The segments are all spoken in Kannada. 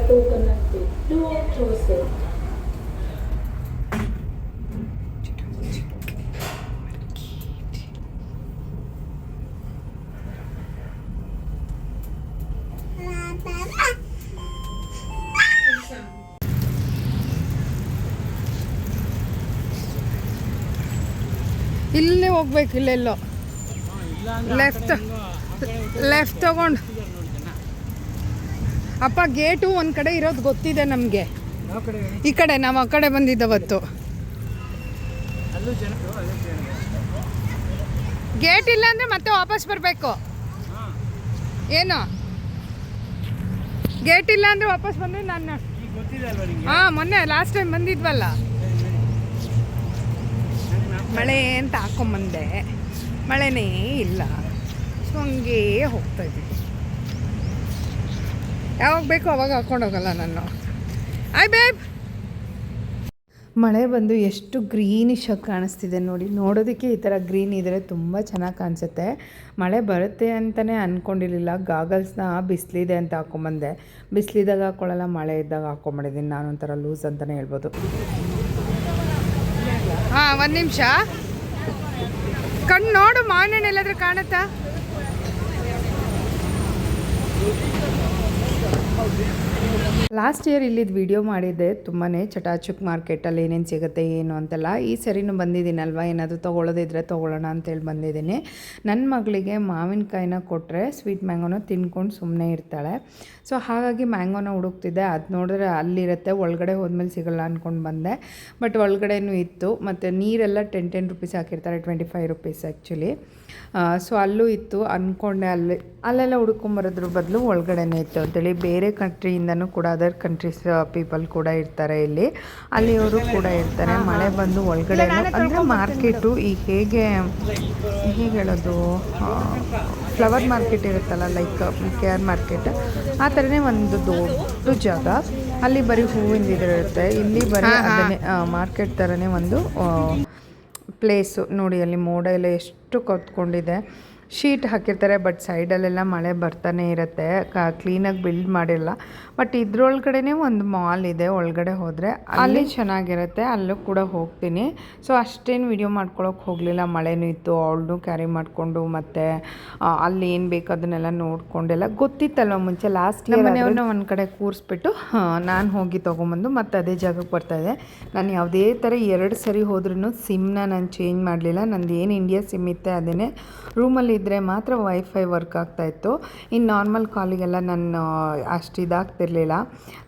Patukanatti, Duo Chose. ಇಲ್ಲೇ ಹೋಗ್ಬೇಕು, ಇಲ್ಲೆಲ್ಲೋ ಲೆಫ್ಟ್ ತಗೊಂಡು. ಅಪ್ಪ ಗೇಟು ಒಂದು ಕಡೆ ಇರೋದು ಗೊತ್ತಿದೆ ನಮಗೆ. ಈ ಕಡೆ ನಾವು ಆ ಕಡೆ ಬಂದಿದ್ದವತ್ತು. ಗೇಟ್ ಇಲ್ಲ ಅಂದರೆ ಮತ್ತೆ ವಾಪಸ್ ಬರಬೇಕು. ಏನು ಗೇಟ್ ಇಲ್ಲ ಅಂದರೆ ವಾಪಸ್ ಬಂದರೆ ನಾನು ಮೊನ್ನೆ ಲಾಸ್ಟ್ ಟೈಮ್ ಬಂದಿದ್ವಲ್ಲ, ಮಳೆ ಅಂತ ಹಾಕೊಂಬಂದೆ. ಮಳೆನೇ ಇಲ್ಲ, ಸೊ ಹಂಗೇ ಹೋಗ್ತಾಯಿದ್ವಿ. ಯಾವಾಗ ಬೇಕೋ ಅವಾಗ ಹಾಕ್ಕೊಂಡೋಗಲ್ಲ ನಾನು. ಬೇಬ್, ಮಳೆ ಬಂದು ಎಷ್ಟು ಗ್ರೀನಿಶ್ ಆಗಿ ಕಾಣಿಸ್ತಿದೆ ನೋಡಿ. ನೋಡೋದಕ್ಕೆ ಈ ಥರ ಗ್ರೀನ್ ಇದ್ದರೆ ತುಂಬ ಚೆನ್ನಾಗಿ ಕಾಣಿಸುತ್ತೆ. ಮಳೆ ಬರುತ್ತೆ ಅಂತಲೇ ಅಂದ್ಕೊಂಡಿರಲಿಲ್ಲ. ಗಾಗಲ್ಸ್ನ ಬಿಸಿಲಿದೆ ಅಂತ ಹಾಕ್ಕೊಂಬಂದೆ. ಬಿಸಿಲಿದ್ದಾಗ ಹಾಕ್ಕೊಳ್ಳಲ್ಲ, ಮಳೆ ಇದ್ದಾಗ ಹಾಕ್ಕೊಂಬಿಟ್ಟಿದ್ದೀನಿ. ನಾನೊಂಥರ ಲೂಸ್ ಅಂತಲೇ ಹೇಳ್ಬೋದು. ಒಂದು ನಿಮಿಷ ಕಣ್ಣು ನೋಡು, ಮಾವಿನ ಎಲ್ಲಾದ್ರೂ ಕಾಣುತ್ತಾ? ಲಾಸ್ಟ್ ಇಯರ್ ಇಲ್ಲಿದ್ದು ವಿಡಿಯೋ ಮಾಡಿದ್ದೆ, ತುಂಬಾ ಚಟಾಚುಕ್ ಮಾರ್ಕೆಟಲ್ಲಿ ಏನೇನು ಸಿಗುತ್ತೆ ಏನು ಅಂತೆಲ್ಲ. ಈ ಸರಿನೂ ಬಂದಿದ್ದೀನಲ್ವ, ಏನಾದರೂ ತೊಗೊಳ್ಳೋದಿದ್ರೆ ತೊಗೊಳ್ಳೋಣ ಅಂತೇಳಿ ಬಂದಿದ್ದೀನಿ. ನನ್ನ ಮಗಳಿಗೆ ಮಾವಿನಕಾಯಿನ ಕೊಟ್ಟರೆ ಸ್ವೀಟ್ ಮ್ಯಾಂಗೋನ ತಿನ್ಕೊಂಡು ಸುಮ್ಮನೆ ಇರ್ತಾಳೆ. ಸೊ ಹಾಗಾಗಿ ಮ್ಯಾಂಗೋನ ಹುಡುಕ್ತಿದ್ದೆ. ಅದು ನೋಡಿದ್ರೆ ಅಲ್ಲಿರುತ್ತೆ, ಒಳಗಡೆ ಹೋದ್ಮೇಲೆ ಸಿಗೋಲ್ಲ ಅಂದ್ಕೊಂಡು ಬಂದೆ. ಬಟ್ ಒಳಗಡೆನೂ ಇತ್ತು. ಮತ್ತು ನೀರೆಲ್ಲ 10 ರುಪೀಸ್ ಹಾಕಿರ್ತಾರೆ, 25 ರುಪೀಸ್ ಆ್ಯಕ್ಚುಲಿ. ಸೊ ಅಲ್ಲೂ ಇತ್ತು ಅಂದ್ಕೊಂಡೆ. ಅಲ್ಲೆಲ್ಲ ಹುಡ್ಕೊಂಬರೋದ್ರ ಬದಲು ಒಳಗಡೆನೇ ಇತ್ತು ಅಂತೇಳಿ. ಬೇರೆ ಕಂಟ್ರಿಯಿಂದನೂ ಕೂಡ, ಅದರ್ ಕಂಟ್ರೀಸ್ ಪೀಪಲ್ ಕೂಡ ಇರ್ತಾರೆ ಇಲ್ಲಿ, ಅಲ್ಲಿಯವರು ಕೂಡ ಇರ್ತಾರೆ. ಮಳೆ ಬಂದು ಒಳಗಡೆ ಅಂದರೆ ಮಾರ್ಕೆಟು ಈಗ ಹೇಗೆ ಹೇಳೋದು, ಫ್ಲವರ್ ಮಾರ್ಕೆಟ್ ಇರುತ್ತಲ್ಲ, ಲೈಕ್ KR ಮಾರ್ಕೆಟ್, ಆ ಥರನೇ ಒಂದು ದೊಡ್ಡ ಜಾಗ. ಅಲ್ಲಿ ಬರೀ ಹೂವಿಂದ ಇರುತ್ತೆ, ಇಲ್ಲಿ ಬರೀ ಅದನ್ನೇ ಮಾರ್ಕೆಟ್ ಥರನೇ ಒಂದು ಪ್ಲೇಸು ನೋಡಿ. ಅಲ್ಲಿ ಮೋಡ ಎಲ್ಲ ಎಷ್ಟು ಕತ್ಕೊಂಡಿದೆ. ಶೀಟ್ ಹಾಕಿರ್ತಾರೆ, ಬಟ್ ಸೈಡಲ್ಲೆಲ್ಲ ಮಳೆ ಬರ್ತಾನೆ ಇರುತ್ತೆ. ಕ್ಲೀನಾಗಿ ಬಿಲ್ಡ್ ಮಾಡಿರಲ್ಲ. ಬಟ್ ಇದ್ರೊಳಗಡೆ ಒಂದು ಮಾಲ್ ಇದೆ, ಒಳಗಡೆ ಹೋದರೆ ಅಲ್ಲಿ ಚೆನ್ನಾಗಿರುತ್ತೆ. ಅಲ್ಲೂ ಕೂಡ ಹೋಗ್ತೀನಿ. ಸೊ ಅಷ್ಟೇನು ವಿಡಿಯೋ ಮಾಡ್ಕೊಳಕ್ಕೆ ಹೋಗಲಿಲ್ಲ, ಮಳೆನೂ ಇತ್ತು. ಅವಳನ್ನೂ ಕ್ಯಾರಿ ಮಾಡಿಕೊಂಡು ಮತ್ತು ಅಲ್ಲಿ ಏನು ಬೇಕು ಅದನ್ನೆಲ್ಲ ನೋಡ್ಕೊಂಡೆಲ್ಲ ಗೊತ್ತಿತ್ತಲ್ವ ಮುಂಚೆ. ಲಾಸ್ಟ್ ಇಯರ್ ಮನೆಯವ್ರನ್ನ ಒಂದು ಕಡೆ ಕೂರಿಸ್ಬಿಟ್ಟು ನಾನು ಹೋಗಿ ತೊಗೊಂಬಂದು ಮತ್ತೆ ಅದೇ ಜಾಗಕ್ಕೆ ಬರ್ತಾಯಿದ್ದೆ. ನಾನು ಯಾವುದೇ ಥರ 2 ಸರಿ ಹೋದ್ರೂ ಸಿಮ್ನ ನಾನು ಚೇಂಜ್ ಮಾಡಲಿಲ್ಲ. ನಂದು ಏನು ಇಂಡಿಯಾ ಸಿಮ್ ಇತ್ತೆ ಅದನ್ನೇ. ರೂಮಲ್ಲಿ ಇದ್ದರೆ ಮಾತ್ರ ವೈಫೈ ವರ್ಕ್ ಆಗ್ತಾಯಿತ್ತು. ಇನ್ನು ನಾರ್ಮಲ್ ಕಾಲಿಗೆಲ್ಲ ನಾನು ಅಷ್ಟು ಇದಾಗ್ತಿರ್ಲಿಲ್ಲ.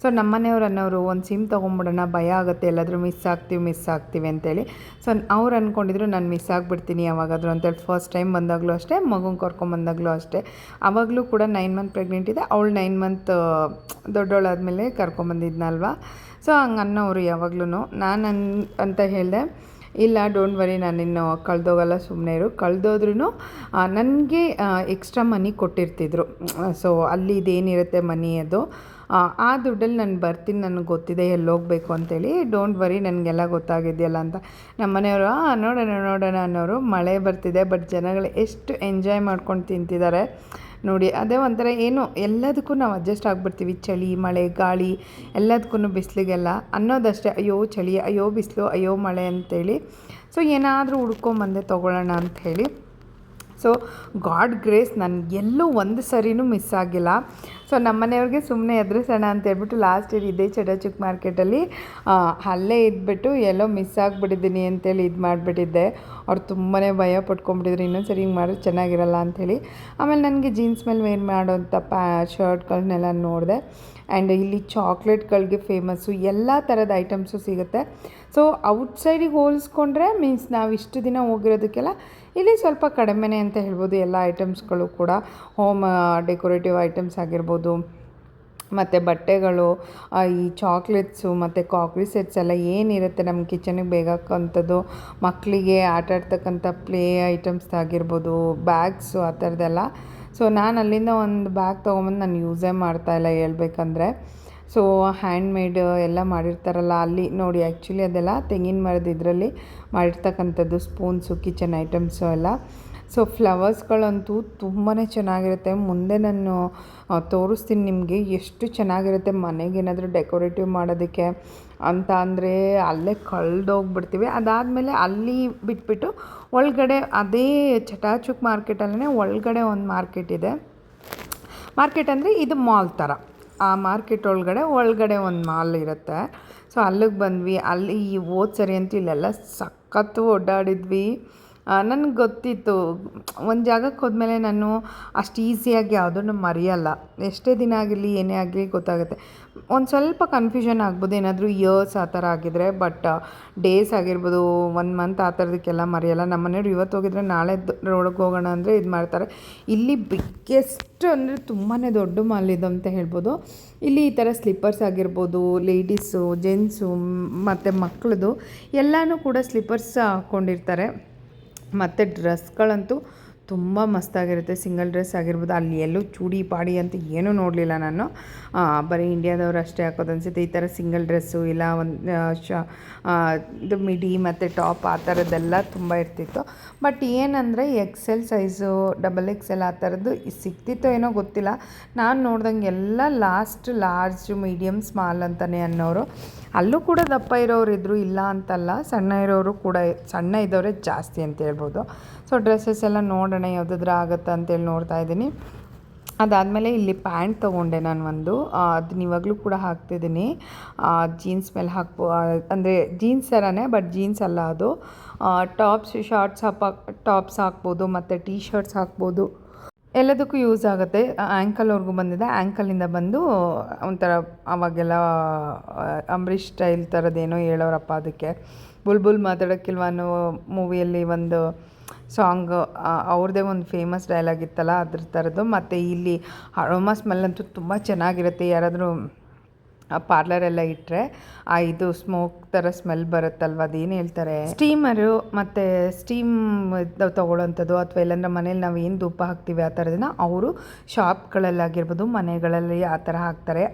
ಸೊ ನಮ್ಮನೆಯವ್ರು ಅನ್ನೋರು ಒಂದು ಸಿಮ್ ತೊಗೊಂಬಿಡೋಣ, ಭಯ ಆಗುತ್ತೆ ಎಲ್ಲಾದರೂ ಮಿಸ್ ಆಗ್ತೀವಿ ಅಂತೇಳಿ. ಸೊ ಅವ್ರು ಅಂದ್ಕೊಂಡಿದ್ರು ನಾನು ಮಿಸ್ ಆಗಿಬಿಡ್ತೀನಿ ಯಾವಾಗಾದರೂ ಅಂತೇಳಿ. ಫಸ್ಟ್ ಟೈಮ್ ಬಂದಾಗಲೂ ಅಷ್ಟೇ, ಮಗುನ ಕರ್ಕೊಂಬಂದಾಗಲೂ ಅಷ್ಟೇ. ಆವಾಗಲೂ ಕೂಡ 9 ಮಂತ್ ಪ್ರೆಗ್ನೆಂಟ್ ಇದೆ. ಅವಳು 9 ಮಂತ್ ದೊಡ್ಡವಳಾದಮೇಲೆ ಕರ್ಕೊಂಬಂದಿದ್ನಲ್ವ. ಸೊ ಹಂಗೆ ಅನ್ನೋರು ಯಾವಾಗ್ಲೂ. ನಾನು ಅಂತ ಹೇಳಿದೆ, ಇಲ್ಲ ಡೋಂಟ್ ವರಿ, ನಾನಿನ್ನು ಕಳೆದೋಗಲ್ಲ, ಸುಮ್ಮನೆ ಇರು. ಕಳೆದೋದ್ರೂ ನನಗೆ ಎಕ್ಸ್ಟ್ರಾ ಮನಿ ಕೊಟ್ಟಿರ್ತಿದ್ರು. ಸೊ ಅಲ್ಲಿ ಇದೇನಿರುತ್ತೆ ಮನಿ, ಅದು ಆ ದುಡ್ಡಲ್ಲಿ ನಾನು ಬರ್ತೀನಿ, ನನಗೆ ಗೊತ್ತಿದೆ ಎಲ್ಲೋಗಬೇಕು ಅಂತೇಳಿ. ಡೋಂಟ್ ವರಿ, ನನಗೆಲ್ಲ ಗೊತ್ತಾಗಿದೆಯಲ್ಲ ಅಂತ. ನಮ್ಮ ಮನೆಯವರು ನೋಡೋಣ ಅನ್ನೋರು. ಮಳೆ ಬರ್ತಿದೆ, ಬಟ್ ಜನಗಳು ಎಷ್ಟು ಎಂಜಾಯ್ ಮಾಡ್ಕೊಂಡು ತಿಂತಿದ್ದಾರೆ ನೋಡಿ. ಅದೇ ಒಂಥರ ಏನು, ಎಲ್ಲದಕ್ಕೂ ನಾವು ಅಡ್ಜಸ್ಟ್ ಆಗಿಬಿಡ್ತೀವಿ. ಚಳಿ, ಮಳೆ, ಗಾಳಿ ಎಲ್ಲದಕ್ಕೂ, ಬಿಸಿಲಿಗೆಲ್ಲ ಅನ್ನೋದಷ್ಟೇ. ಅಯ್ಯೋ ಚಳಿ, ಅಯ್ಯೋ ಬಿಸಿಲು, ಅಯ್ಯೋ ಮಳೆ ಅಂತೇಳಿ. ಸೊ ಏನಾದರೂ ಹುಡ್ಕೊಂಬಂದೆ ತೊಗೊಳ್ಳೋಣ ಅಂಥೇಳಿ. ಸೊ ಗಾಡ್ ಗ್ರೇಸ್, ನನಗೆಲ್ಲೂ ಒಂದು ಸರಿನೂ ಮಿಸ್ ಆಗಿಲ್ಲ. ಸೊ ನಮ್ಮನೆಯವ್ರಿಗೆ ಸುಮ್ಮನೆ ಎದುರಿಸೋಣ ಅಂತ ಹೇಳ್ಬಿಟ್ಟು ಲಾಸ್ಟ್ ಇಯರ್ ಇದೇ ಚಟಾಚುಕ್ ಮಾರ್ಕೆಟಲ್ಲಿ ಅಲ್ಲೇ ಇದ್ಬಿಟ್ಟು ಎಲ್ಲೋ ಮಿಸ್ ಆಗಿಬಿಟ್ಟಿದ್ದೀನಿ ಅಂತೇಳಿ ಇದು ಮಾಡಿಬಿಟ್ಟಿದ್ದೆ. ಅವ್ರು ತುಂಬಾ ಭಯ ಪಟ್ಕೊಂಡ್ಬಿಟ್ಟಿದ್ರು, ಇನ್ನೊಂದು ಸರಿ ಹಿಂಗೆ ಮಾಡಿದ್ರೆ ಚೆನ್ನಾಗಿರಲ್ಲ ಅಂಥೇಳಿ. ಆಮೇಲೆ ನನಗೆ ಜೀನ್ಸ್ ಮೇಲೆ ವೇರ್ ಮಾಡೋಂಥ ಶರ್ಟ್ಗಳನ್ನೆಲ್ಲ ನೋಡಿದೆ. ಆ್ಯಂಡ್ ಇಲ್ಲಿ ಚಾಕ್ಲೇಟ್ಗಳಿಗೆ ಫೇಮಸ್ಸು, ಎಲ್ಲ ಥರದ ಐಟಮ್ಸು ಸಿಗುತ್ತೆ. ಸೊ ಔಟ್ಸೈಡಿಗೆ ಹೋಲಿಸ್ಕೊಂಡ್ರೆ ಮೀನ್ಸ್ ನಾವು ಇಷ್ಟು ದಿನ ಹೋಗಿರೋದಕ್ಕೆಲ್ಲ ಇಲ್ಲಿ ಸ್ವಲ್ಪ ಕಡಿಮೆನೇ ಅಂತ ಹೇಳ್ಬೋದು. ಎಲ್ಲ ಐಟಮ್ಸ್ಗಳು ಕೂಡ ಹೋಮ್ ಡೆಕೋರೇಟಿವ್ ಐಟಮ್ಸ್ ಆಗಿರ್ಬೋದು, ಮತ್ತು ಬಟ್ಟೆಗಳು, ಈ ಚಾಕ್ಲೇಟ್ಸು ಮತ್ತು ಕಾಕ್ರಿ ಸೆಟ್ಸ್ ಎಲ್ಲ ಏನಿರುತ್ತೆ ನಮ್ಮ ಕಿಚನಿಗೆ ಬೇಕಾಗಂಥದ್ದು, ಮಕ್ಕಳಿಗೆ ಆಟ ಆಡ್ತಕ್ಕಂಥ ಪ್ಲೇ ಐಟಮ್ಸ್ ಆಗಿರ್ಬೋದು, ಬ್ಯಾಗ್ಸು ಆ ಥರದ್ದೆಲ್ಲ. ಸೊ ನಾನು ಅಲ್ಲಿಂದ ಒಂದು ಬ್ಯಾಗ್ ತೊಗೊಂಬಂದು ನಾನು ಯೂಸೇ ಮಾಡ್ತಾಯಿಲ್ಲ ಹೇಳ್ಬೇಕಂದ್ರೆ. ಸೊ ಹ್ಯಾಂಡ್ಮೇಡ್ ಎಲ್ಲ ಮಾಡಿರ್ತಾರಲ್ಲ ಅಲ್ಲಿ ನೋಡಿ. ಆ್ಯಕ್ಚುಲಿ ಅದೆಲ್ಲ ತೆಂಗಿನ ಮರದ ಇದರಲ್ಲಿ ಮಾಡಿರ್ತಕ್ಕಂಥದ್ದು, ಸ್ಪೂನ್ಸು, ಕಿಚನ್ ಐಟಮ್ಸು ಎಲ್ಲ. ಸೊ ಫ್ಲವರ್ಸ್ಗಳಂತೂ ತುಂಬಾ ಚೆನ್ನಾಗಿರುತ್ತೆ. ಮುಂದೆ ನಾನು ತೋರಿಸ್ತೀನಿ ನಿಮಗೆ ಎಷ್ಟು ಚೆನ್ನಾಗಿರುತ್ತೆ ಮನೆಗೇನಾದರೂ ಡೆಕೋರೇಟಿವ್ ಮಾಡೋದಕ್ಕೆ ಅಂತ. ಅಂದರೆ ಅಲ್ಲೇ ಕಳೆದೋಗ್ಬಿಡ್ತೀವಿ. ಅದಾದಮೇಲೆ ಅಲ್ಲಿ ಬಿಟ್ಬಿಟ್ಟು ಒಳಗಡೆ ಅದೇ ಚಟಾಚುಕ್ ಮಾರ್ಕೆಟಲ್ಲೇ ಒಳಗಡೆ ಒಂದು ಮಾರ್ಕೆಟ್ ಇದೆ. ಮಾರ್ಕೆಟ್ ಅಂದರೆ ಇದು ಮಾಲ್ ಥರ. ಆ ಮಾರ್ಕೆಟ್ ಒಳಗಡೆ ಒಂದು ಮಾಲ್ ಇರುತ್ತೆ. ಸೊ ಅಲ್ಲಿಗೆ ಬಂದ್ವಿ. ಅಲ್ಲಿ ಹೋದ ಸರಿ ಅಂತೂ ಇಲ್ಲೆಲ್ಲ ಸಖತ್ತು ಓಡಾಡಿದ್ವಿ. ನನಗೆ ಗೊತ್ತಿತ್ತು ಒಂದು ಜಾಗಕ್ಕೆ ಹೋದ್ಮೇಲೆ ನಾನು ಅಷ್ಟು ಈಸಿಯಾಗಿ ಯಾವುದನ್ನು ಮರೆಯಲ್ಲ. ಎಷ್ಟೇ ದಿನ ಆಗಿರಲಿ ಏನೇ ಆಗಲಿ ಗೊತ್ತಾಗುತ್ತೆ. ಒಂದು ಸ್ವಲ್ಪ ಕನ್ಫ್ಯೂಷನ್ ಆಗ್ಬೋದು ಏನಾದರೂ ಇಯರ್ಸ್ ಆ ಥರ ಆಗಿದ್ರೆ, ಬಟ್ ಡೇಸ್ ಆಗಿರ್ಬೋದು, 1 ಮಂತ್ ಆ ಥರದಕ್ಕೆಲ್ಲ ಮರೆಯಲ್ಲ. ನಮ್ಮ ಮನೆಯವ್ರು ಇವತ್ತು ಹೋಗಿದ್ರೆ ನಾಳೆ ರೋಡಿಗೆ ಹೋಗೋಣ ಅಂದರೆ ಇದು ಮಾಡ್ತಾರೆ. ಇಲ್ಲಿ ಬಿಗ್ಗೆಸ್ಟ್ ಅಂದರೆ ತುಂಬಾ ದೊಡ್ಡ ಮಾಲ್ ಇದು ಅಂತ ಹೇಳ್ಬೋದು. ಇಲ್ಲಿ ಈ ಥರ ಸ್ಲಿಪ್ಪರ್ಸ್ ಆಗಿರ್ಬೋದು, ಲೇಡೀಸು, ಜೆಂಟ್ಸು ಮತ್ತು ಮಕ್ಕಳದು ಎಲ್ಲನೂ ಕೂಡ ಸ್ಲಿಪ್ಪರ್ಸ್ ಹಾಕ್ಕೊಂಡಿರ್ತಾರೆ. ಮತ್ತು ಡ್ರೆಸ್ಗಳಂತೂ ತುಂಬ ಮಸ್ತಾಗಿರುತ್ತೆ. ಸಿಂಗಲ್ ಡ್ರೆಸ್ ಆಗಿರ್ಬೋದು. ಅಲ್ಲಿ ಎಲ್ಲೂ ಚೂಡಿ ಪಾಡಿ ಅಂತ ಏನೂ ನೋಡಲಿಲ್ಲ ನಾನು. ಬರೀ ಇಂಡಿಯಾದವ್ರು ಅಷ್ಟೇ ಹಾಕೋದು ಅನಿಸುತ್ತೆ. ಈ ಥರ ಸಿಂಗಲ್ ಡ್ರೆಸ್ಸು ಇಲ್ಲ ಒಂದು ಇದು ಮಿಡಿ ಮತ್ತು ಟಾಪ್ ಆ ಥರದ್ದೆಲ್ಲ ತುಂಬ ಇರ್ತಿತ್ತು. ಬಟ್ ಏನಂದರೆ XL ಸೈಜು, XXL ಆ ಥರದ್ದು ಸಿಗ್ತಿತ್ತೋ ಏನೋ ಗೊತ್ತಿಲ್ಲ. ನಾನು ನೋಡ್ದಂಗೆ ಎಲ್ಲ ಲಾರ್ಜ್, ಮೀಡಿಯಮ್, ಸ್ಮಾಲ್ ಅಂತಲೇ ಅನ್ನೋರು. ಅಲ್ಲೂ ಕೂಡ ದಪ್ಪ ಇರೋರು ಇದ್ದರು, ಇಲ್ಲ ಅಂತಲ್ಲ. ಸಣ್ಣ ಇರೋರು ಕೂಡ, ಸಣ್ಣ ಇದ್ದವರೇ ಜಾಸ್ತಿ ಅಂತ ಹೇಳ್ಬೋದು. ಸೊ ಡ್ರೆಸ್ಸಸ್ ಎಲ್ಲ ನೋಡೋಣ ಯಾವುದಾದ್ರೂ ಆಗುತ್ತಾ ಅಂತೇಳಿ ನೋಡ್ತಾ ಇದ್ದೀನಿ. ಅದಾದಮೇಲೆ ಇಲ್ಲಿ ಪ್ಯಾಂಟ್ ತೊಗೊಂಡೆ ನಾನು ಒಂದು. ಅದನ್ನ ಇವಾಗಲೂ ಕೂಡ ಹಾಕ್ತಿದ್ದೀನಿ. ಜೀನ್ಸ್ ಮೇಲೆ ಅಂದರೆ ಜೀನ್ಸ್ ಥರನೇ, ಬಟ್ ಜೀನ್ಸ್ ಅಲ್ಲ ಅದು. ಶಾರ್ಟ್ಸ್ ಟಾಪ್ಸ್ ಹಾಕ್ಬೋದು ಮತ್ತು ಟೀ ಶರ್ಟ್ಸ್ ಹಾಕ್ಬೋದು. ಎಲ್ಲದಕ್ಕೂ ಯೂಸ್ ಆಗುತ್ತೆ. ಆ್ಯಂಕಲ್ವರೆಗೂ ಬಂದಿದೆ. ಆ್ಯಂಕಲಿಂದ ಬಂದು ಒಂಥರ ಅವಾಗೆಲ್ಲ ಅಂಬರೀಷ್ ಸ್ಟೈಲ್ ಥರದ್ದೇನೋ ಹೇಳೋರಪ್ಪ ಅದಕ್ಕೆ. ಬುಲ್ಬುಲ್ ಮಾತಾಡೋಕ್ಕಿಲ್ವ ಅನ್ನೋ ಮೂವಿಯಲ್ಲಿ ಒಂದು ಸಾಂಗ್, ಅವ್ರದ್ದೇ ಒಂದು ಫೇಮಸ್ ಡೈಲಾಗ್ ಇತ್ತಲ್ಲ, ಅದ್ರ ಥರದ್ದು. ಮತ್ತು ಇಲ್ಲಿ ಅರೋಮಾ ಸ್ಮೆಲ್ ಅಂತೂ ತುಂಬ ಚೆನ್ನಾಗಿರುತ್ತೆ. ಯಾರಾದರೂ ಪಾರ್ಲರೆಲ್ಲ ಇಟ್ಟರೆ ಇದು ಸ್ಮೋಕ್ ಥರ ಸ್ಮೆಲ್ ಬರುತ್ತಲ್ವ, ಅದೇನು ಹೇಳ್ತಾರೆ, ಸ್ಟೀಮರು ಮತ್ತು ಸ್ಟೀಮ್ ತೊಗೊಳ್ಳೋಂಥದ್ದು. ಅಥವಾ ಇಲ್ಲಾಂದ್ರೆ ಮನೇಲಿ ನಾವು ಏನು ಧೂಪ ಹಾಕ್ತೀವಿ ಆ ಥರದನ್ನ ಅವರು ಶಾಪ್ಗಳಲ್ಲಾಗಿರ್ಬೋದು, ಮನೆಗಳಲ್ಲಿ ಆ ಥರ ಹಾಕ್ತಾರೆ.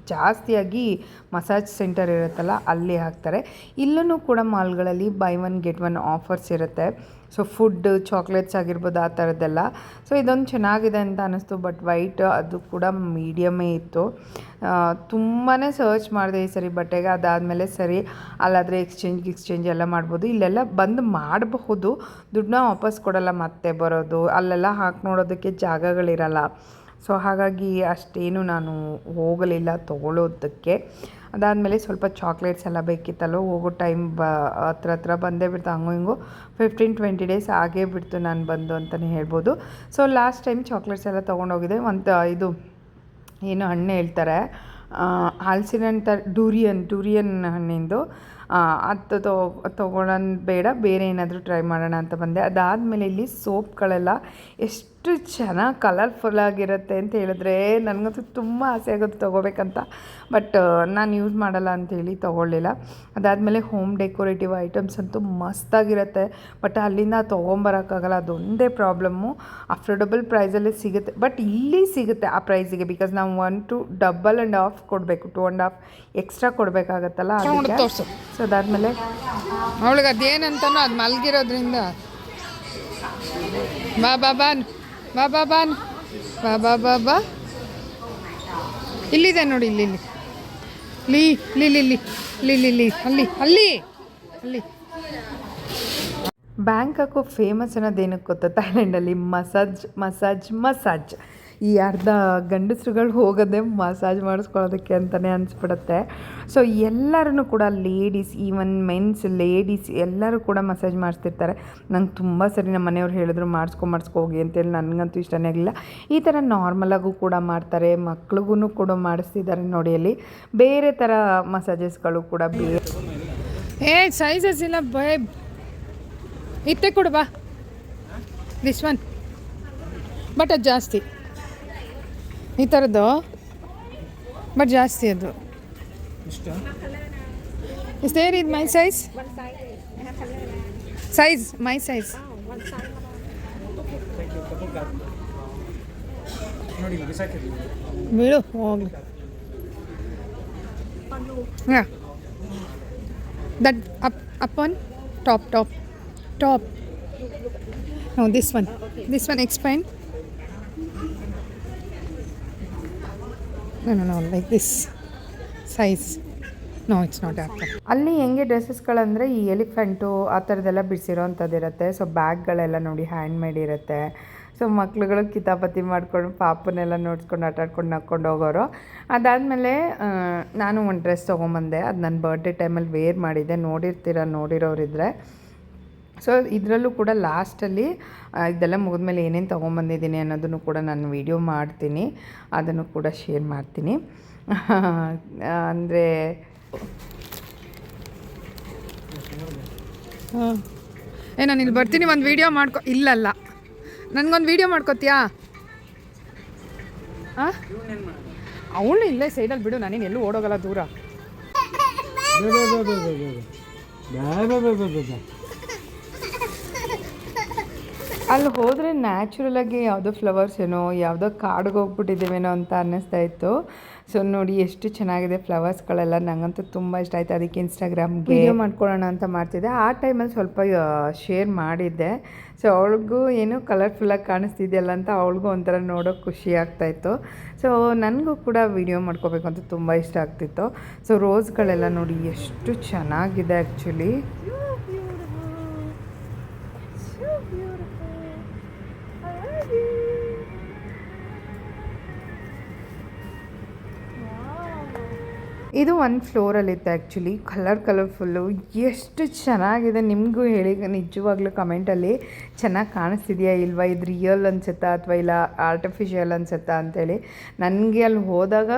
ಜಾಸ್ತಿಯಾಗಿ ಮಸಾಜ್ ಸೆಂಟರ್ ಇರುತ್ತಲ್ಲ ಅಲ್ಲಿ ಹಾಕ್ತಾರೆ. ಇಲ್ಲೂ ಕೂಡ ಮಾಲ್ಗಳಲ್ಲಿ ಬೈ 1 get 1 ಆಫರ್ಸ್ ಇರುತ್ತೆ. ಸೊ ಫುಡ್, ಚಾಕ್ಲೇಟ್ಸ್ ಆಗಿರ್ಬೋದು ಆ ಥರದ್ದೆಲ್ಲ. ಸೊ ಇದೊಂದು ಚೆನ್ನಾಗಿದೆ ಅಂತ ಅನ್ನಿಸ್ತು. ಬಟ್ ವೈಟ್ ಅದು ಕೂಡ ಮೀಡಿಯಮೇ ಇತ್ತು. ತುಂಬಾ ಸರ್ಚ್ ಮಾಡಿದೆ ಈ ಸರಿ ಬಟ್ಟೆಗೆ. ಅದಾದಮೇಲೆ ಸರಿ ಅಲ್ಲಾದರೆ ಎಕ್ಸ್ಚೇಂಜ್ ಎಲ್ಲ ಮಾಡ್ಬೋದು. ಇಲ್ಲೆಲ್ಲ ಬಂದು ಮಾಡಬಹುದು, ದುಡ್ಡನ್ನ ವಾಪಸ್ ಕೊಡೋಲ್ಲ, ಮತ್ತೆ ಬರೋದು ಅಲ್ಲೆಲ್ಲ ಹಾಕಿ ನೋಡೋದಕ್ಕೆ ಜಾಗಗಳಿರಲ್ಲ. ಸೊ ಹಾಗಾಗಿ ಅಷ್ಟೇನು ನಾನು ಹೋಗಲಿಲ್ಲ ತೊಗೊಳ್ಳೋದಕ್ಕೆ. ಅದಾದಮೇಲೆ ಸ್ವಲ್ಪ ಚಾಕ್ಲೇಟ್ಸ್ ಎಲ್ಲ ಬೇಕಿತ್ತಲ್ಲೋ, ಹೋಗೋ ಟೈಮ್ ಹತ್ರ ಬಂದೇ ಬಿಡ್ತು. ಹಂಗೂ ಹಿಂಗೂ 15-20 ಡೇಸ್ ಆಗೇ ಬಿಡ್ತು ನಾನು ಬಂದು ಅಂತಲೇ ಹೇಳ್ಬೋದು. ಸೊ ಲಾಸ್ಟ್ ಟೈಮ್ ಚಾಕ್ಲೇಟ್ಸ್ ಎಲ್ಲ ತೊಗೊಂಡೋಗಿದೆ. ಒಂದು ಇದು ಏನು ಹಣ್ಣು ಹೇಳ್ತಾರೆ, ಹಲಸಿನ ಹಣ್ಣು, ಡೂರಿಯನ್ ಹಣ್ಣಿಂದು. ಅದು ತೊಗೊಳ್ಳೋಣ ಬೇಡ, ಬೇರೆ ಏನಾದರೂ ಟ್ರೈ ಮಾಡೋಣ ಅಂತ ಬಂದೆ. ಅದಾದಮೇಲೆ ಇಲ್ಲಿ ಸೋಪ್ಗಳೆಲ್ಲ ಎಷ್ಟು ಚೆನ್ನಾಗಿ ಕಲರ್ಫುಲ್ಲಾಗಿರುತ್ತೆ ಅಂತ ಹೇಳಿದ್ರೆ ನನಗಂತೂ ತುಂಬ ಆಸೆ ಆಗೋದು ತೊಗೋಬೇಕಂತ. ಬಟ್ ನಾನು ಯೂಸ್ ಮಾಡಲ್ಲ ಅಂಥೇಳಿ ತೊಗೊಳ್ಳಿಲ್ಲ. ಅದಾದಮೇಲೆ ಹೋಮ್ ಡೆಕೋರೇಟಿವ್ ಐಟಮ್ಸ್ ಅಂತೂ ಮಸ್ತಾಗಿರುತ್ತೆ. ಬಟ್ ಅಲ್ಲಿಂದ ತೊಗೊಂಬರೋಕ್ಕಾಗಲ್ಲ, ಅದೊಂದೇ ಪ್ರಾಬ್ಲಮ್ಮು. ಅಫೋರ್ಡಬಲ್ ಪ್ರೈಸಲ್ಲೇ ಸಿಗುತ್ತೆ. ಬಟ್ ಇಲ್ಲಿ ಸಿಗುತ್ತೆ ಆ ಪ್ರೈಸಿಗೆ. ಬಿಕಾಸ್ ನಾವು 1 ಡಬಲ್ ಆ್ಯಂಡ್ ಹಾಫ್ ಕೊಡಬೇಕು, 2.5 ಎಕ್ಸ್ಟ್ರಾ ಕೊಡಬೇಕಾಗತ್ತಲ್ಲ ಅದಕ್ಕೆ. ಸೊ ಅದಾದಮೇಲೆ ಅವಳಿಗೆ ಅದೇನಂತನೋ ಅದು ಮಲಗಿರೋದ್ರಿಂದ ಬಾ ಬಾ ಬಾನ್ ಬಾ ಬಾ ಬಾನ್ ಬಾ ಬಾ ಬಾ ಬಾ ಇಲ್ಲಿದೆ ನೋಡಿ, ಇಲ್ಲಿ ಅಲ್ಲಿ ಬ್ಯಾಂಕಾಕು ಫೇಮಸ್ ಅನ್ನೋದೇನಕ್ಕೆ ಗೊತ್ತಾ, ಥೈಲ್ಯಾಂಡಲ್ಲಿ ಮಸಾಜ್. ಈ ಅರ್ಧ ಗಂಡಸ್ರುಗಳು ಹೋಗೋದೇ ಮಸಾಜ್ ಮಾಡಿಸ್ಕೊಳ್ಳೋದಕ್ಕೆ ಅಂತಲೇ ಅನಿಸ್ಬಿಡುತ್ತೆ. ಸೊ ಎಲ್ಲರೂ ಕೂಡ ಲೇಡೀಸ್, ಈವನ್ ಮೆನ್ಸ್, ಲೇಡೀಸ್ ಎಲ್ಲರೂ ಕೂಡ ಮಸಾಜ್ ಮಾಡಿಸ್ತಿರ್ತಾರೆ. ನಂಗೆ ತುಂಬ ಸರಿ ನಮ್ಮ ಮನೆಯವ್ರು ಹೇಳಿದ್ರು ಮಾಡಿಸ್ಕೊ ಹೋಗಿ ಅಂತೇಳಿ. ನನಗಂತೂ ಇಷ್ಟನೇ ಆಗಲಿಲ್ಲ. ಈ ಥರ ನಾರ್ಮಲಾಗೂ ಕೂಡ ಮಾಡ್ತಾರೆ, ಮಕ್ಳಿಗೂ ಕೂಡ ಮಾಡಿಸ್ತಿದ್ದಾರೆ ನೋಡಿ. ಅಲ್ಲಿ ಬೇರೆ ಥರ ಮಸಾಜಸ್ಗಳು ಕೂಡ ಬೇರೆ. ಸೈಜಸ್ ಇಲ್ಲ ಬೈ ಇತ್ತೆ ಕೊಡು ಬಾ, ದಿಸ್ ಒನ್. ಬಟ್ ಅದು ಜಾಸ್ತಿ ಈ ಥರದ್ದು, ಬಟ್ ಜಾಸ್ತಿ ಅದು. Is there is my size my size. ಬೀಳು ಹೋಗ್ಲಿ. ಹಾಂ, that up one top No, this one. This one, explain. No, like this size. No, it's not that. ಅಲ್ಲಿ ಹೆಂಗೆ ಡ್ರೆಸ್ಸಸ್ಗಳಂದರೆ ಈ ಎಲಿಫೆಂಟು ಆ ಥರದ್ದೆಲ್ಲ ಬಿಡಿಸಿರೋವಂಥದ್ದು ಇರುತ್ತೆ. ಸೊ ಬ್ಯಾಗ್ಗಳೆಲ್ಲ ನೋಡಿ ಹ್ಯಾಂಡ್ ಮೇಡ್ ಇರುತ್ತೆ. ಸೊ ಮಕ್ಳುಗಳು ಕಿತಾಪತಿ ಮಾಡ್ಕೊಂಡು ಪಾಪನೆಲ್ಲ ನೋಡ್ಸ್ಕೊಂಡು ಆಟಾಡ್ಕೊಂಡು ನಕ್ಕೊಂಡು ಹೋಗೋರು. ಅದಾದಮೇಲೆ ನಾನು ಒಂದು ಡ್ರೆಸ್ ತೊಗೊಂಬಂದೆ. ಅದು ನನ್ನ ಬರ್ಡೇ ಟೈಮಲ್ಲಿ ವೇರ್ ಮಾಡಿದ್ದೆ. ನೋಡಿರೋರಿದ್ದರೆ. ಸೊ ಇದರಲ್ಲೂ ಕೂಡ ಲಾಸ್ಟಲ್ಲಿ ಇದೆಲ್ಲ ಮುಗಿದ್ಮೇಲೆ ಏನೇನು ತೊಗೊಂಬಂದಿದ್ದೀನಿ ಅನ್ನೋದನ್ನು ಕೂಡ ನಾನು ವಿಡಿಯೋ ಮಾಡ್ತೀನಿ. ಅದನ್ನು ಕೂಡ ಶೇರ್ ಮಾಡ್ತೀನಿ. ಅಂದರೆ ನಾನು ಇಲ್ಲಿ ಬರ್ತೀನಿ, ಒಂದು ವೀಡಿಯೋ ಮಾಡ್ಕೊ. ಇಲ್ಲಲ್ಲ, ನನಗೊಂದು ವೀಡಿಯೋ ಮಾಡ್ಕೋತೀಯಾ? ಹಾಂ, ಅವಳು ಇಲ್ಲೇ ಸೈಡಲ್ಲಿ ಬಿಡು, ನಾನೇನು ಎಲ್ಲೂ ಓಡೋಗಲ್ಲ ದೂರ. ಅಲ್ಲಿ ಹೋದರೆ ನ್ಯಾಚುರಲಾಗಿ ಯಾವುದೋ ಫ್ಲವರ್ಸ್ ಏನೋ ಯಾವುದೋ ಕಾಡಿಗೆ ಹೋಗ್ಬಿಟ್ಟಿದ್ದೇವೇನೋ ಅಂತ ಅನ್ನಿಸ್ತಾ ಇತ್ತು. ಸೊ ನೋಡಿ ಎಷ್ಟು ಚೆನ್ನಾಗಿದೆ ಫ್ಲವರ್ಸ್ಗಳೆಲ್ಲ. ನನಗಂತೂ ತುಂಬ ಇಷ್ಟ ಆಯಿತು. ಅದಕ್ಕೆ ಇನ್ಸ್ಟಾಗ್ರಾಮ್ಗೆ ವಿಡಿಯೋ ಮಾಡ್ಕೊಳ್ಳೋಣ ಅಂತ ಮಾಡ್ತಿದ್ದೆ. ಆ ಟೈಮಲ್ಲಿ ಸ್ವಲ್ಪ ಶೇರ್ ಮಾಡಿದ್ದೆ. ಸೊ ಅವಳಿಗೂ ಏನು ಕಲರ್ಫುಲ್ಲಾಗಿ ಕಾಣಿಸ್ತಿದೆಯಲ್ಲ ಅಂತ ಅವಳಿಗೂ ಒಂಥರ ನೋಡೋಕೆ ಖುಷಿ ಆಗ್ತಾಯಿತ್ತು. ಸೊ ನನಗೂ ಕೂಡ ವಿಡಿಯೋ ಮಾಡ್ಕೋಬೇಕು ಅಂತ ತುಂಬ ಇಷ್ಟ ಆಗ್ತಿತ್ತು. ಸೊ ರೋಸ್ಗಳೆಲ್ಲ ನೋಡಿ ಎಷ್ಟು ಚೆನ್ನಾಗಿದೆ ಆ್ಯಕ್ಚುಲಿ. ಇದು ಒಂದು ಫ್ಲೋರಲ್ಲಿತ್ತು ಆ್ಯಕ್ಚುಲಿ. ಕಲರ್ಫುಲ್ಲು ಎಷ್ಟು ಚೆನ್ನಾಗಿದೆ. ನಿಮಗೂ ಹೇಳಿ ನಿಜವಾಗ್ಲೂ ಕಮೆಂಟಲ್ಲಿ ಚೆನ್ನಾಗಿ ಕಾಣಿಸ್ತಿದೆಯಾ ಇಲ್ವಾ, ಇದು ರಿಯಲ್ ಅನಿಸುತ್ತಾ ಅಥವಾ ಇಲ್ಲ ಆರ್ಟಿಫಿಷಿಯಲ್ ಅನಿಸುತ್ತಾ ಅಂಥೇಳಿ. ನನಗೆ ಅಲ್ಲಿ ಹೋದಾಗ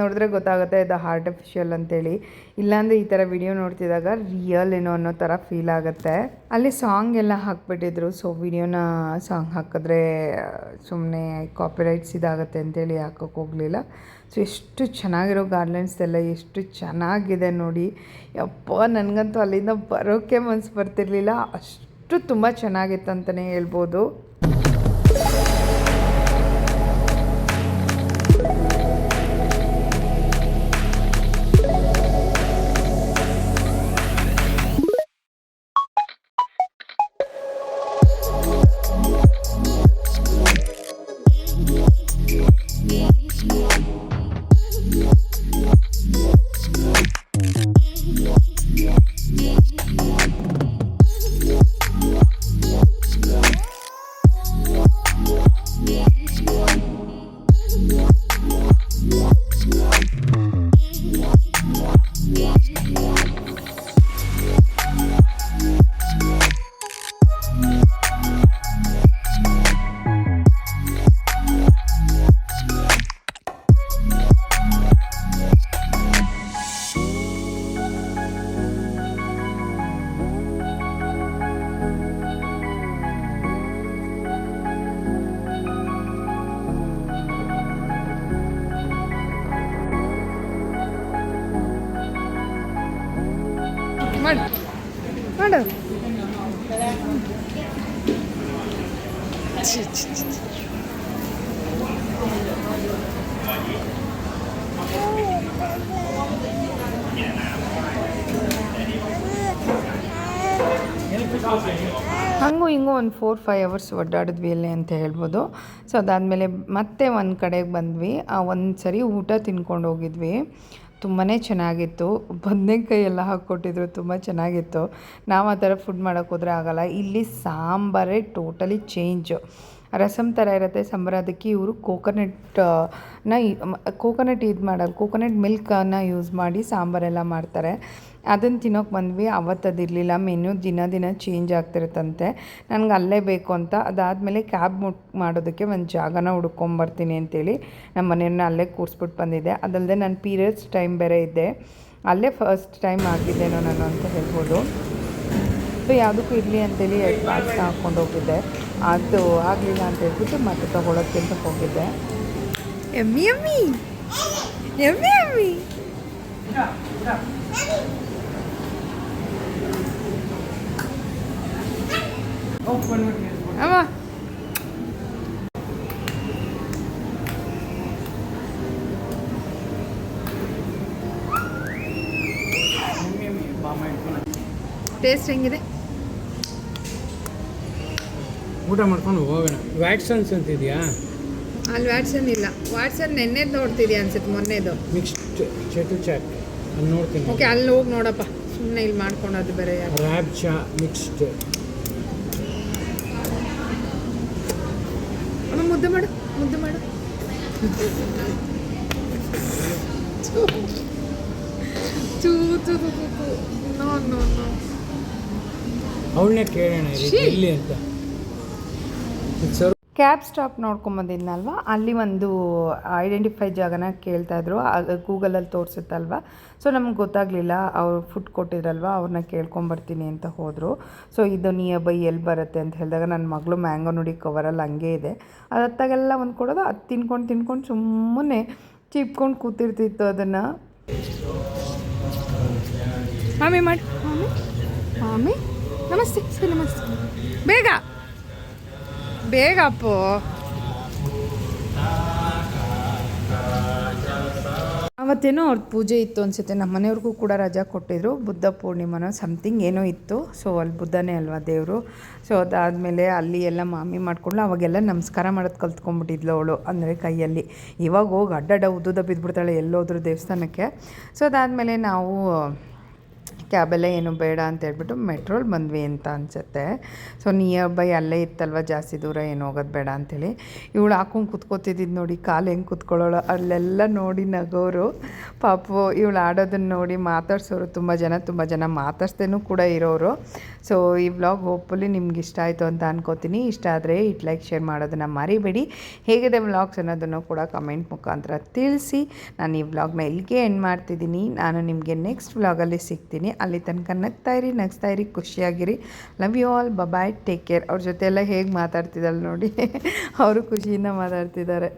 ನೋಡಿದ್ರೆ ಗೊತ್ತಾಗುತ್ತೆ ಇದು ಆರ್ಟಿಫಿಷಿಯಲ್ ಅಂತೇಳಿ. ಇಲ್ಲಾಂದರೆ ಈ ಥರ ವಿಡಿಯೋ ನೋಡ್ತಿದ್ದಾಗ ರಿಯಲ್ ಏನೋ ಅನ್ನೋ ಥರ ಫೀಲ್ ಆಗುತ್ತೆ. ಅಲ್ಲಿ ಸಾಂಗ್ ಎಲ್ಲ ಹಾಕ್ಬಿಟ್ಟಿದ್ರು. ಸೊ ವಿಡಿಯೋನ ಸಾಂಗ್ ಹಾಕಿದ್ರೆ ಸುಮ್ಮನೆ ಕಾಪಿರೈಟ್ಸ್ ಇದಾಗುತ್ತೆ ಅಂತೇಳಿ ಹಾಕೋಕ್ಕೆ ಹೋಗಲಿಲ್ಲ. ಸೊ ಎಷ್ಟು ಚೆನ್ನಾಗಿರೋ ಗಾರ್ಲೆಂಡ್ಸ್ ಎಲ್ಲ ಎಷ್ಟು ಚೆನ್ನಾಗಿದೆ ನೋಡಿ. ಯಪ್ಪ, ನನಗಂತೂ ಅಲ್ಲಿಂದ ಬರೋಕ್ಕೆ ಮನಸ್ಸು ಬರ್ತಿರ್ಲಿಲ್ಲ. ಅಷ್ಟು ತುಂಬ ಚೆನ್ನಾಗಿತ್ತು ಅಂತಲೇ ಹೇಳ್ಬೋದು. ಮಾಡು. ಹಂಗೂ ಹಿಂಗೂ ಒಂದು 4-5 ಅವರ್ಸ್ ಒಡ್ಡಾಡಿದ್ವಿ ಅಲ್ಲೇ ಅಂತ ಹೇಳ್ಬೋದು. ಸೊ ಅದಾದಮೇಲೆ ಮತ್ತೆ ಒಂದು ಕಡೆಗೆ ಬಂದ್ವಿ. ಒಂದು ಸರಿ ಊಟ ತಿನ್ಕೊಂಡು ಹೋಗಿದ್ವಿ. ತುಂಬಾ ಚೆನ್ನಾಗಿತ್ತು. ಬದನೆಕಾಯಿ ಎಲ್ಲ ಹಾಕ್ಕೊಟ್ಟಿದ್ರು, ತುಂಬ ಚೆನ್ನಾಗಿತ್ತು. ನಾವು ಆ ಥರ ಫುಡ್ ಮಾಡೋಕ್ಕೆ ಹೋದರೆ ಆಗೋಲ್ಲ. ಇಲ್ಲಿ ಸಾಂಬಾರೇ ಟೋಟಲಿ ಚೇಂಜು. ರಸಮ್ ಥರ ಇರುತ್ತೆ ಸಾಂಬಾರು. ಅದಕ್ಕೆ ಇವರು ಕೋಕೋನಟ್ ಮಿಲ್ಕನ್ನು ಯೂಸ್ ಮಾಡಿ ಸಾಂಬಾರೆಲ್ಲ ಮಾಡ್ತಾರೆ. ಅದನ್ನು ತಿನ್ನೋಕೆ ಬಂದ್ವಿ. ಅವತ್ತದಿರಲಿಲ್ಲ. ಮೆನ್ಯೂ ದಿನ ಚೇಂಜ್ ಆಗ್ತಿರುತ್ತಂತೆ. ನನಗೆ ಅಲ್ಲೇ ಬೇಕು ಅಂತ ಅದಾದಮೇಲೆ ಕ್ಯಾಬ್ ಮಾಡೋದಕ್ಕೆ ಒಂದು ಜಾಗನ ಹುಡ್ಕೊಂಬರ್ತೀನಿ ಅಂತೇಳಿ ನಮ್ಮ ಮನೆಯನ್ನ ಅಲ್ಲೇ ಕೂರಿಸ್ಬಿಟ್ಟು ಬಂದಿದ್ದೆ. ಅದಲ್ಲದೆ ನನ್ನ ಪೀರಿಯಡ್ಸ್ ಟೈಮ್ ಬೇರೆ ಇದ್ದೆ. ಅಲ್ಲೇ ಫಸ್ಟ್ ಟೈಮ್ ಆಗಿದ್ದೇನೋ ನಾನು ಅಂತ ಹೇಳ್ಬೋದು. ಸೊ ಯಾವುದಕ್ಕೂ ಇರಲಿ ಅಂತೇಳಿ 2 ಬಾಕ್ಸ್ನ ಹಾಕ್ಕೊಂಡು ಹೋಗಿದ್ದೆ. ಅದು ಆಗಲಿಲ್ಲ ಅಂತ ಹೇಳ್ಬಿಟ್ಟು ಮತ್ತೆ ತೊಗೊಳೋಕ್ಕೆ ಅಂತ ಹೋಗಿದ್ದೆ. ಎಮ್ಮಿ ಎಮ್ಮಿ ಎಮ್ಮಿ ಎಮ್ಮಿ ಅಮ್ಮ ಟೇಸ್ಟ್ ಹೆಂಗಿದೆ? ಊಟ ಮಾಡ್ಕೊಂಡು ಹೋಗೋಣ. ವ್ಯಾಟ್ಸನ್ಸ್ ಅಂತ ಇದೆಯಾ? ಅಲ್ಲಿ ವ್ಯಾಟ್ಸನ್ ಇಲ್ಲ. ವ್ಯಾಟ್ಸನ್ ನೆನ್ನೆದು ನೋಡ್ತಿದ್ಯಾ ಅನ್ಸುತ್ತೆ, ಮೊನ್ನೆದು ಮಿಕ್ಸ್ಡ್ ಚಟು ಚಾಟ್ ಅಲ್ಲಿ ನೋಡ್ತೀನಿ. ಓಕೆ, ಅಲ್ಲಿ ಹೋಗಿ ನೋಡಪ್ಪ, ಸುಮ್ಮನೆ ಇಲ್ಲಿ ಮಾಡ್ಕೊಳೋದು ಬೇರೆ. ರ್ಯಾಬ್ ಚಾ ಮಿಕ್ಸ್ಡ್. ಅಮ್ಮ ಮುದ್ದೆ ಮಾಡು, ಮುದ್ದೆ ಮಾಡು. No no no. ಅವಳನ್ನೇ ಕೇಳೋಣ ಎಲ್ಲಿ ಅಂತ. ಕ್ಯಾಬ್ ಸ್ಟಾಪ್ ನೋಡ್ಕೊಂಬಂದಿದ್ನಲ್ವ, ಅಲ್ಲಿ ಒಂದು ಐಡೆಂಟಿಫೈ ಜಾಗನ ಕೇಳ್ತಾಯಿದ್ರು. ಗೂಗಲಲ್ಲಿ ತೋರಿಸುತ್ತಲ್ವ. ಸೊ ನಮ್ಗೆ ಗೊತ್ತಾಗಲಿಲ್ಲ. ಅವ್ರು ಫುಡ್ ಕೊಟ್ಟಿದ್ರಲ್ವ, ಅವ್ರನ್ನ ಕೇಳ್ಕೊಂಬರ್ತೀನಿ ಅಂತ ಹೋದರು. ಸೊ ಇದು ನಿಯರ್ ಬೈ ಎಲ್ಲಿ ಬರುತ್ತೆ ಅಂತ ಹೇಳಿದಾಗ ನನ್ನ ಮಗಳು ಮ್ಯಾಂಗೋ ನುಡಿ ಕವರಲ್ಲಿ ಹಂಗೆ ಇದೆ, ಅದು ಹತ್ತಾಗೆಲ್ಲ ಒಂದು ಕೊಡೋದು, ಅದು ತಿನ್ಕೊಂಡು ಸುಮ್ಮನೆ ಚಿಪ್ಕೊಂಡು ಕೂತಿರ್ತಿತ್ತು ಅದನ್ನು. ಮಾಮಿ ಮಾಡಿ, ಮಾಮಿ ಮಾಮಿ ನಮಸ್ತೆ ಸರ್, ನಮಸ್ತೆ. ಬೇಗ ಬೇಗ ಅಪ್ಪು. ಅವತ್ತೇನೋ ಅವ್ರದ್ದು ಪೂಜೆ ಇತ್ತು ಅನಿಸುತ್ತೆ. ನಮ್ಮ ಮನೆಯವ್ರಿಗೂ ಕೂಡ ರಜಾ ಕೊಟ್ಟಿದ್ರು. ಬುದ್ಧ ಪೂರ್ಣಿಮೆನೋ ಸಮಥಿಂಗ್ ಏನೋ ಇತ್ತು. ಸೊ ಅಲ್ಲಿ ಬುದ್ಧನೇ ಅಲ್ವಾ ದೇವರು. ಸೊ ಅದಾದಮೇಲೆ ಅಲ್ಲಿ ಎಲ್ಲ ಮಾಮಿ ಮಾಡ್ಕೊಂಡು ಅವಾಗೆಲ್ಲ ನಮಸ್ಕಾರ ಮಾಡೋದು ಕಲ್ತ್ಕೊಂಡ್ಬಿಟ್ಟಿದ್ಲು ಅವಳು, ಅಂದರೆ ಕೈಯಲ್ಲಿ. ಇವಾಗ ಹೋಗಿ ಅಡ್ಡಡ್ಡ ಉದ್ದುದ ಬಿದ್ದುಬಿಡ್ತಾಳೆ ಎಲ್ಲೋದ್ರು ದೇವಸ್ಥಾನಕ್ಕೆ. ಸೊ ಅದಾದಮೇಲೆ ನಾವು ಕ್ಯಾಬೆಲ್ಲ ಏನು ಬೇಡ ಅಂತ ಹೇಳ್ಬಿಟ್ಟು ಮೆಟ್ರೋಲ್ ಬಂದ್ವಿ ಅಂತ ಅನಿಸುತ್ತೆ. ಸೊ ನಿಯರ್ ಬೈ ಅಲ್ಲೇ ಇತ್ತಲ್ವ, ಜಾಸ್ತಿ ದೂರ ಏನು ಹೋಗೋದು ಬೇಡ ಅಂಥೇಳಿ. ಇವಳು ಹಾಕೊಂಡು ಕುತ್ಕೋತಿದ್ದು ನೋಡಿ, ಕಾಲು ಹೆಂಗೆ ಕುತ್ಕೊಳ್ಳೋಳು, ಅಲ್ಲೆಲ್ಲ ನೋಡಿ ನಗೋರು ಪಾಪು. ಇವಳು ಆಡೋದನ್ನು ನೋಡಿ ಮಾತಾಡ್ಸೋರು ತುಂಬ ಜನ ಮಾತಾಡ್ಸ್ತೇನೂ ಕೂಡ ಇರೋರು. ಸೊ ಈ ವ್ಲಾಗ್ ಹೋಪ್ಫುಲಿ ನಿಮ್ಗೆ ಇಷ್ಟ ಆಯಿತು ಅಂತ ಅನ್ಕೋತೀನಿ. ಇಷ್ಟ ಆದರೆ ಇಟ್ ಲೈಕ್ ಶೇರ್ ಮಾಡೋದನ್ನು ಮರಿಬೇಡಿ. ಹೇಗಿದೆ ವ್ಲಾಗ್ಸ್ ಅನ್ನೋದನ್ನು ಕೂಡ ಕಮೆಂಟ್ ಮುಖಾಂತರ ತಿಳಿಸಿ. ನಾನು ಈ ವ್ಲಾಗ್ನ ಇಲ್ಲಿಗೆ ಎಂಡ್ ಮಾಡ್ತಿದ್ದೀನಿ. ನಾನು ನಿಮಗೆ ನೆಕ್ಸ್ಟ್ ವ್ಲಾಗಲ್ಲಿ ಸಿಗ್ತೀನಿ. ಅಲ್ಲಿ ತನಕ ನಗ್ತಾ ಇರಿ, ಖುಷಿಯಾಗಿರಿ. Love you all, bye, take care. ಅವ್ರ ಜೊತೆ ಎಲ್ಲ ಹೇಗೆ ಮಾತಾಡ್ತಿದ್ದಾಳೆ ನೋಡಿ, ಅವರು ಖುಷಿಯಿಂದ ಮಾತಾಡ್ತಿದ್ದಾರೆ.